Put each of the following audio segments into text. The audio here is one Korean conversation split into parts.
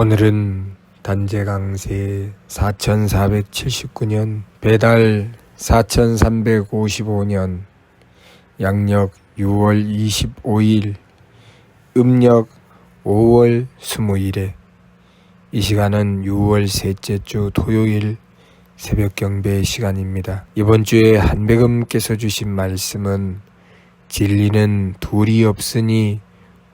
오늘은 단재강세 4479년 배달 4355년 양력 6월 25일 음력 5월 20일에 이 시간은 6월 셋째 주 토요일 새벽 경배 시간입니다. 이번 주에 한백음께서 주신 말씀은 진리는 둘이 없으니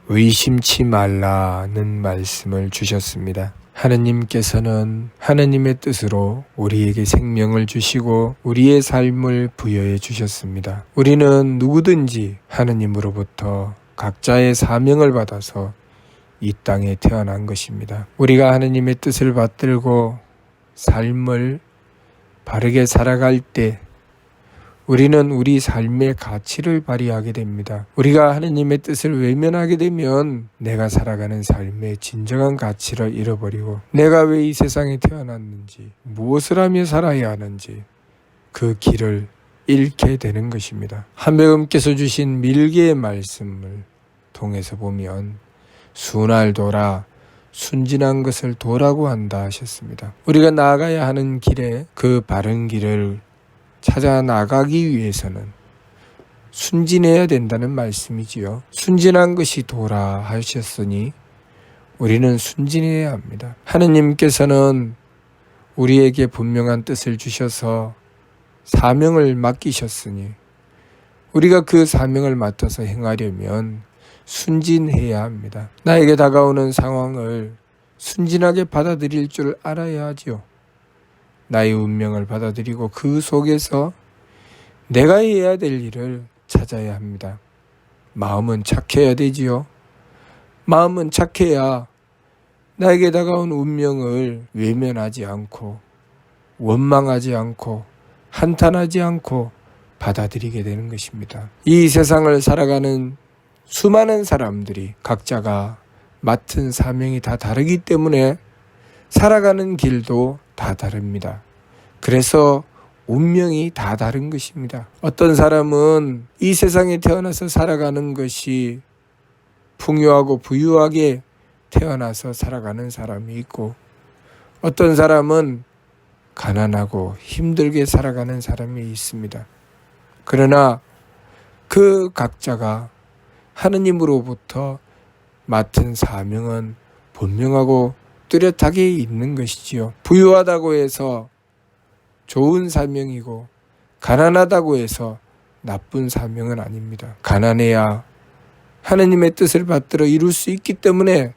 의심치 말라는 말씀을 주셨습니다. 하느님께서는 하느님의 뜻으로 우리에게 생명을 주시고 우리의 삶을 부여해 주셨습니다. 우리는 누구든지 하느님으로부터 각자의 사명을 받아서 이 땅에 태어난 것입니다. 우리가 하느님의 뜻을 받들고 삶을 바르게 살아갈 때 우리는 우리 삶의 가치를 발휘하게 됩니다. 우리가 하느님의 뜻을 외면하게 되면 내가 살아가는 삶의 진정한 가치를 잃어버리고 내가 왜 이 세상에 태어났는지 무엇을 하며 살아야 하는지 그 길을 잃게 되는 것입니다. 한백음께서 주신 밀개의 말씀을 통해서 보면 순할 도라 순진한 것을 도라고 한다 하셨습니다. 우리가 나아가야 하는 길에 그 바른 길을 찾아 나가기 위해서는 순진해야 된다는 말씀이지요. 순진한 것이 도라 하셨으니 우리는 순진해야 합니다. 하느님께서는 우리에게 분명한 뜻을 주셔서 사명을 맡기셨으니 우리가 그 사명을 맡아서 행하려면 순진해야 합니다. 나에게 다가오는 상황을 순진하게 받아들일 줄 알아야 하지요. 나의 운명을 받아들이고 그 속에서 내가 해야 될 일을 찾아야 합니다. 마음은 착해야 되지요. 마음은 착해야 나에게 다가온 운명을 외면하지 않고 원망하지 않고 한탄하지 않고 받아들이게 되는 것입니다. 이 세상을 살아가는 수많은 사람들이 각자가 맡은 사명이 다 다르기 때문에 살아가는 길도 다 다릅니다. 그래서 운명이 다 다른 것입니다. 어떤 사람은 이 세상에 태어나서 살아가는 것이 풍요하고 부유하게 태어나서 살아가는 사람이 있고 어떤 사람은 가난하고 힘들게 살아가는 사람이 있습니다. 그러나 그 각자가 하느님으로부터 맡은 사명은 분명하고 뚜렷하게 있는 것이지요. 부유하다고 해서 좋은 사명이고 가난하다고 해서 나쁜 사명은 아닙니다. 가난해야 하느님의 뜻을 받들어 이룰 수 있기 때문에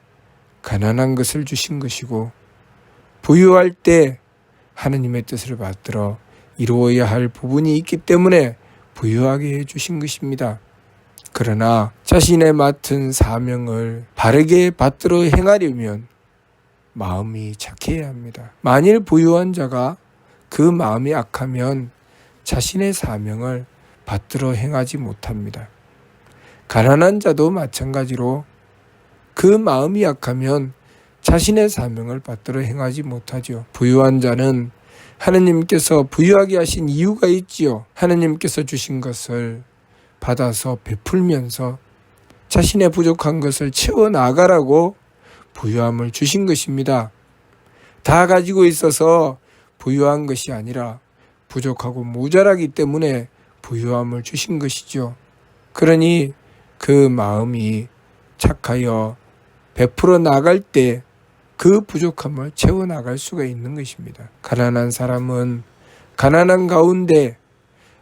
가난한 것을 주신 것이고 부유할 때 하느님의 뜻을 받들어 이루어야 할 부분이 있기 때문에 부유하게 해주신 것입니다. 그러나 자신의 맡은 사명을 바르게 받들어 행하려면 마음이 착해야 합니다. 만일 부유한 자가 그 마음이 악하면 자신의 사명을 받들어 행하지 못합니다. 가난한 자도 마찬가지로 그 마음이 약하면 자신의 사명을 받들어 행하지 못하죠. 부유한 자는 하느님께서 부유하게 하신 이유가 있지요. 하느님께서 주신 것을 받아서 베풀면서 자신의 부족한 것을 채워나가라고 부유함을 주신 것입니다. 다 가지고 있어서 부유한 것이 아니라 부족하고 모자라기 때문에 부유함을 주신 것이죠. 그러니 그 마음이 착하여 베풀어 나갈 때 그 부족함을 채워나갈 수가 있는 것입니다. 가난한 사람은 가난한 가운데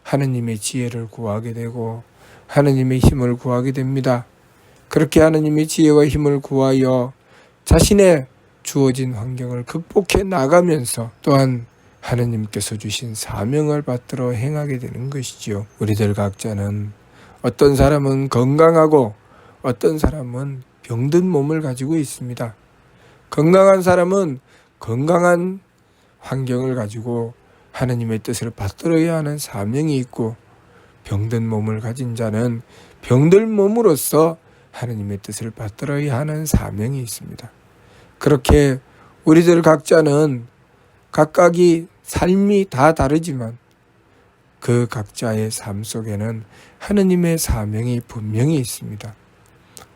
하느님의 지혜를 구하게 되고 하느님의 힘을 구하게 됩니다. 그렇게 하느님의 지혜와 힘을 구하여 자신의 주어진 환경을 극복해 나가면서 또한 하느님께서 주신 사명을 받들어 행하게 되는 것이지요. 우리들 각자는 어떤 사람은 건강하고 어떤 사람은 병든 몸을 가지고 있습니다. 건강한 사람은 건강한 환경을 가지고 하느님의 뜻을 받들어야 하는 사명이 있고 병든 몸을 가진 자는 병들 몸으로써 하느님의 뜻을 받들어야 하는 사명이 있습니다. 그렇게 우리들 각자는 각각이 삶이 다 다르지만 그 각자의 삶 속에는 하느님의 사명이 분명히 있습니다.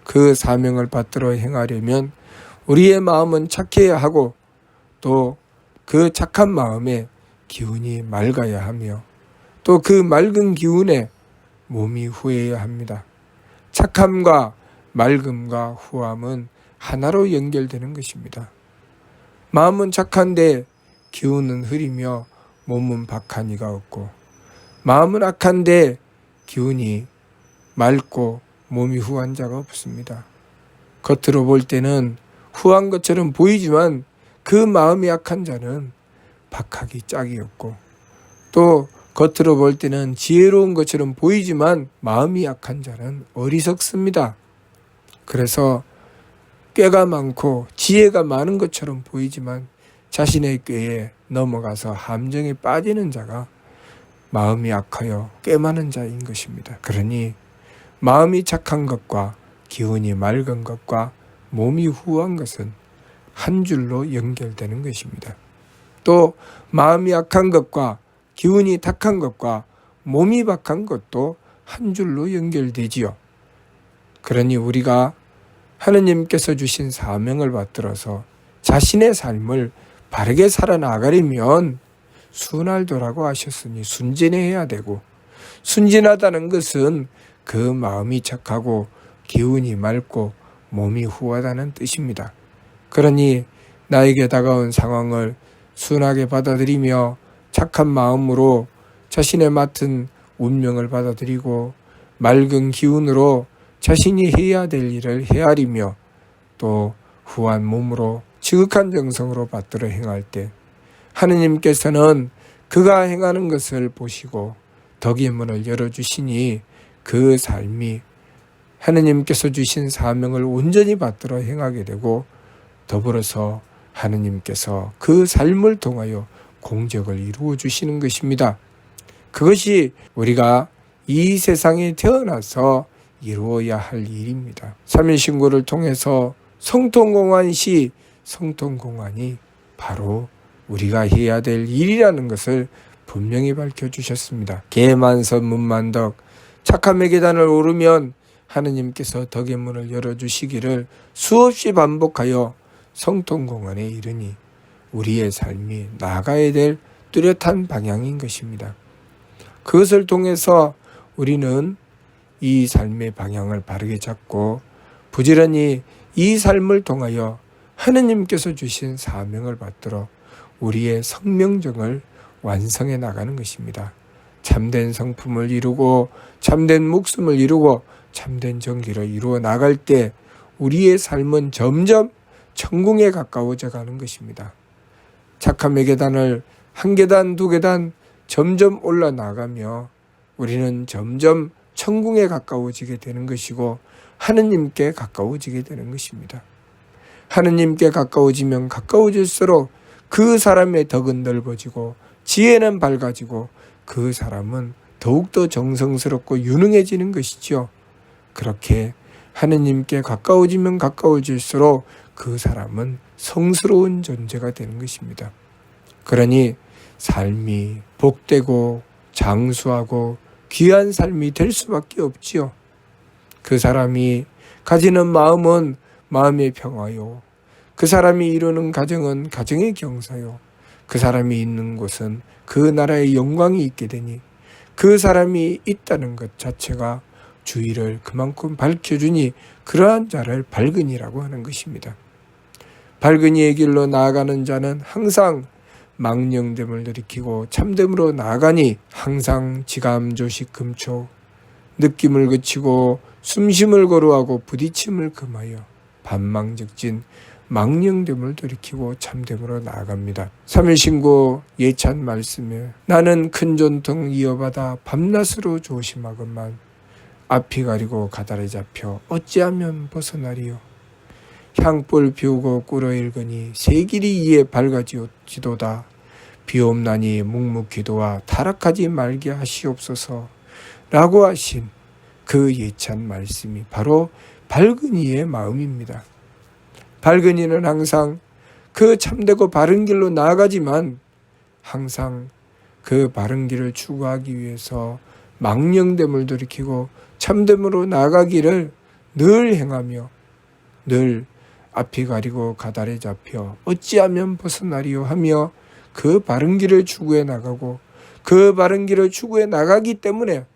그 사명을 받들어 행하려면 우리의 마음은 착해야 하고 또 그 착한 마음에 기운이 맑아야 하며 또 그 맑은 기운에 몸이 후해야 합니다. 착함과 맑음과 후함은 하나로 연결되는 것입니다. 마음은 착한데 기운은 흐리며 몸은 박하니가 없고, 마음은 악한데 기운이 맑고 몸이 후한 자가 없습니다. 겉으로 볼 때는 후한 것처럼 보이지만 그 마음이 악한 자는 박하기 짝이 없고, 또 겉으로 볼 때는 지혜로운 것처럼 보이지만 마음이 약한 자는 어리석습니다. 그래서 꾀가 많고 지혜가 많은 것처럼 보이지만 자신의 꾀에 넘어가서 함정에 빠지는 자가 마음이 악하여 꽤 많은 자인 것입니다. 그러니 마음이 착한 것과 기운이 맑은 것과 몸이 후한 것은 한 줄로 연결되는 것입니다. 또 마음이 악한 것과 기운이 탁한 것과 몸이 박한 것도 한 줄로 연결되지요. 그러니 우리가 하느님께서 주신 사명을 받들어서 자신의 삶을 바르게 살아나가려면 순할도라고 하셨으니 순진해야 되고, 순진하다는 것은 그 마음이 착하고 기운이 맑고 몸이 후하다는 뜻입니다. 그러니 나에게 다가온 상황을 순하게 받아들이며 착한 마음으로 자신의 맡은 운명을 받아들이고 맑은 기운으로 자신이 해야 될 일을 헤아리며 또 후한 몸으로 지극한 정성으로 받들어 행할 때 하느님께서는 그가 행하는 것을 보시고 덕의 문을 열어주시니 그 삶이 하느님께서 주신 사명을 온전히 받들어 행하게 되고, 더불어서 하느님께서 그 삶을 통하여 공적을 이루어 주시는 것입니다. 그것이 우리가 이 세상에 태어나서 이루어야 할 일입니다. 3일 신고를 통해서 성통공환 시 성통공환이 바로 우리가 해야 될 일이라는 것을 분명히 밝혀주셨습니다. 계만서 문만덕, 착함의 계단을 오르면 하느님께서 덕의 문을 열어주시기를 수없이 반복하여 성통공환에 이르니 우리의 삶이 나아가야 될 뚜렷한 방향인 것입니다. 그것을 통해서 우리는 이 삶의 방향을 바르게 잡고 부지런히 이 삶을 통하여 하느님께서 주신 사명을 받들어 우리의 성명정을 완성해 나가는 것입니다. 참된 성품을 이루고 참된 목숨을 이루고 참된 정기를 이루어 나갈 때 우리의 삶은 점점 천궁에 가까워져 가는 것입니다. 착함의 계단을 한 계단 두 계단 점점 올라나가며 우리는 점점 천궁에 가까워지게 되는 것이고 하느님께 가까워지게 되는 것입니다. 하느님께 가까워지면 가까워질수록 그 사람의 덕은 넓어지고 지혜는 밝아지고 그 사람은 더욱더 정성스럽고 유능해지는 것이죠. 그렇게 하느님께 가까워지면 가까워질수록 그 사람은 성스러운 존재가 되는 것입니다. 그러니 삶이 복되고 장수하고 귀한 삶이 될 수밖에 없지요. 그 사람이 가지는 마음은 마음의 평화요, 그 사람이 이루는 가정은 가정의 경사요, 그 사람이 있는 곳은 그 나라의 영광이 있게 되니 그 사람이 있다는 것 자체가 주의를 그만큼 밝혀주니 그러한 자를 밝은이라고 하는 것입니다. 밝은이의 길로 나아가는 자는 항상 망령됨을 들이키고 참됨으로 나아가니 항상 지감조식 금초, 느낌을 그치고 숨심을 거루하고 부딪힘을 금하여 반망적진 망령됨을 돌이키고 참됨으로 나아갑니다. 3일 신고 예찬 말씀에 나는 큰 전통 이어받아 밤낮으로 조심하건만 앞이 가리고 가달에 잡혀 어찌하면 벗어나리요. 향불 피우고 꿇어 읽으니 새 길이 이에 밝아지도다. 비옵나니 묵묵기도와 타락하지 말게 하시옵소서 라고 하신 그 예찬 말씀이 바로 밝은 이의 마음입니다. 밝은 이는 항상 그 참되고 바른 길로 나아가지만 항상 그 바른 길을 추구하기 위해서 망령됨을 돌이키고 참됨으로 나아가기를 늘 행하며 늘 앞이 가리고 가달에 잡혀 어찌하면 벗어나리요 하며 그 바른 길을 추구해 나가고 그 바른 길을 추구해 나가기 때문에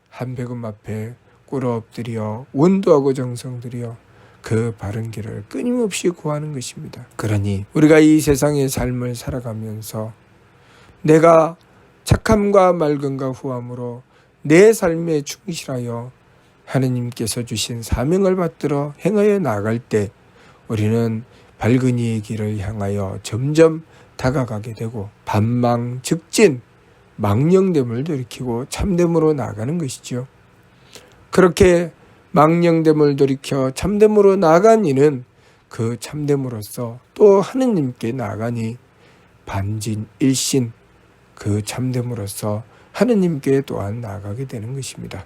한백음 앞에 꿇어 엎드려 원도하고 정성 들여 그 바른 길을 끊임없이 구하는 것입니다. 그러니 우리가 이 세상의 삶을 살아가면서 내가 착함과 맑음과 후함으로 내 삶에 충실하여 하느님께서 주신 사명을 받들어 행하여 나갈 때 우리는 밝은 이의 길을 향하여 점점 다가가게 되고 반망 즉진 망령됨을 돌이키고 참됨으로 나아가는 것이죠. 그렇게 망령됨을 돌이켜 참됨으로 나아간 이는 그 참됨으로써 또 하느님께 나아가니 반진일신 그 참됨으로써 하느님께 또한 나아가게 되는 것입니다.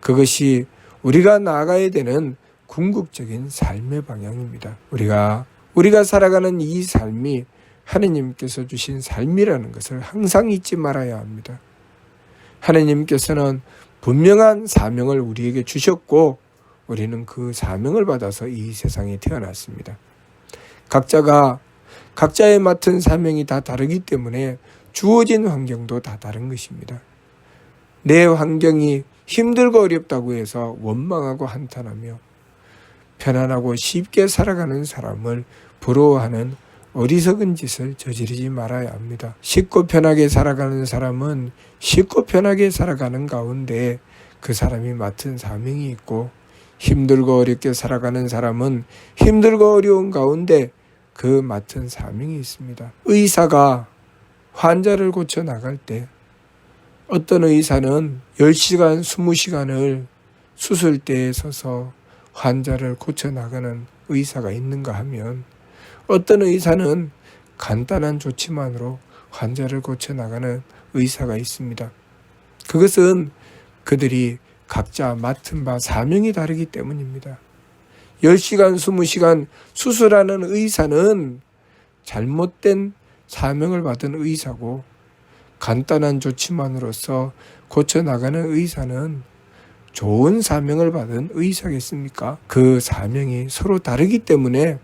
그것이 우리가 나아가야 되는 궁극적인 삶의 방향입니다. 우리가 살아가는 이 삶이 하느님께서 주신 삶이라는 것을 항상 잊지 말아야 합니다. 하느님께서는 분명한 사명을 우리에게 주셨고 우리는 그 사명을 받아서 이 세상에 태어났습니다. 각자가 각자의 맡은 사명이 다 다르기 때문에 주어진 환경도 다 다른 것입니다. 내 환경이 힘들고 어렵다고 해서 원망하고 한탄하며 편안하고 쉽게 살아가는 사람을 부러워하는 어리석은 짓을 저지르지 말아야 합니다. 쉽고 편하게 살아가는 사람은 쉽고 편하게 살아가는 가운데 그 사람이 맡은 사명이 있고 힘들고 어렵게 살아가는 사람은 힘들고 어려운 가운데 그 맡은 사명이 있습니다. 의사가 환자를 고쳐 나갈 때 어떤 의사는 10시간, 20시간을 수술대에 서서 환자를 고쳐 나가는 의사가 있는가 하면 어떤 의사는 간단한 조치만으로 환자를 고쳐 나가는 의사가 있습니다. 그것은 그들이 각자 맡은 바 사명이 다르기 때문입니다. 10시간, 20시간 수술하는 의사는 잘못된 사명을 받은 의사고 간단한 조치만으로서 고쳐나가는 의사는 좋은 사명을 받은 의사겠습니까? 그 사명이 서로 다르기 때문에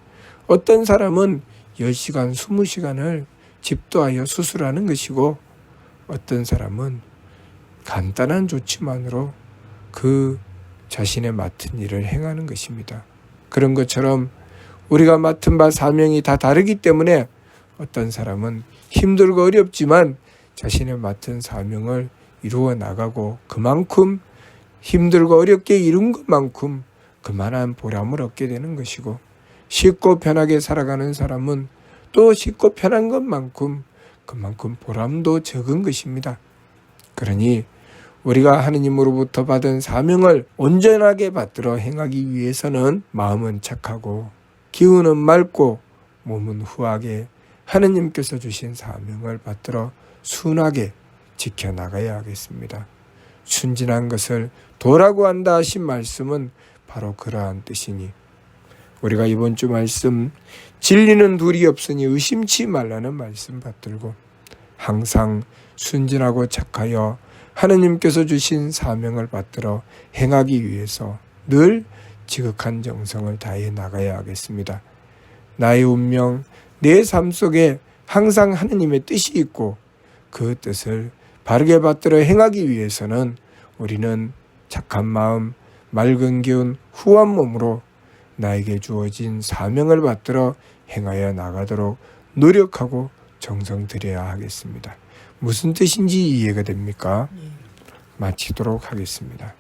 어떤 사람은 10시간, 20시간을 집도하여 수술하는 것이고 어떤 사람은 간단한 조치만으로 그 자신의 맡은 일을 행하는 것입니다. 그런 것처럼 우리가 맡은 바 사명이 다 다르기 때문에 어떤 사람은 힘들고 어렵지만 자신의 맡은 사명을 이루어 나가고 그만큼 힘들고 어렵게 이룬 것만큼 그만한 보람을 얻게 되는 것이고 쉽고 편하게 살아가는 사람은 또 쉽고 편한 것만큼 그만큼 보람도 적은 것입니다. 그러니 우리가 하느님으로부터 받은 사명을 온전하게 받들어 행하기 위해서는 마음은 착하고 기운은 맑고 몸은 후하게 하느님께서 주신 사명을 받들어 순하게 지켜나가야 하겠습니다. 순진한 것을 도라고 한다 하신 말씀은 바로 그러한 뜻이니 우리가 이번 주 말씀 진리는 둘이 없으니 의심치 말라는 말씀 받들고 항상 순진하고 착하여 하느님께서 주신 사명을 받들어 행하기 위해서 늘 지극한 정성을 다해 나가야 하겠습니다. 나의 운명, 내 삶 속에 항상 하느님의 뜻이 있고 그 뜻을 바르게 받들어 행하기 위해서는 우리는 착한 마음, 맑은 기운, 후한 몸으로 나에게 주어진 사명을 받들어 행하여 나가도록 노력하고 정성 들여야 하겠습니다. 무슨 뜻인지 이해가 됩니까? 마치도록 하겠습니다.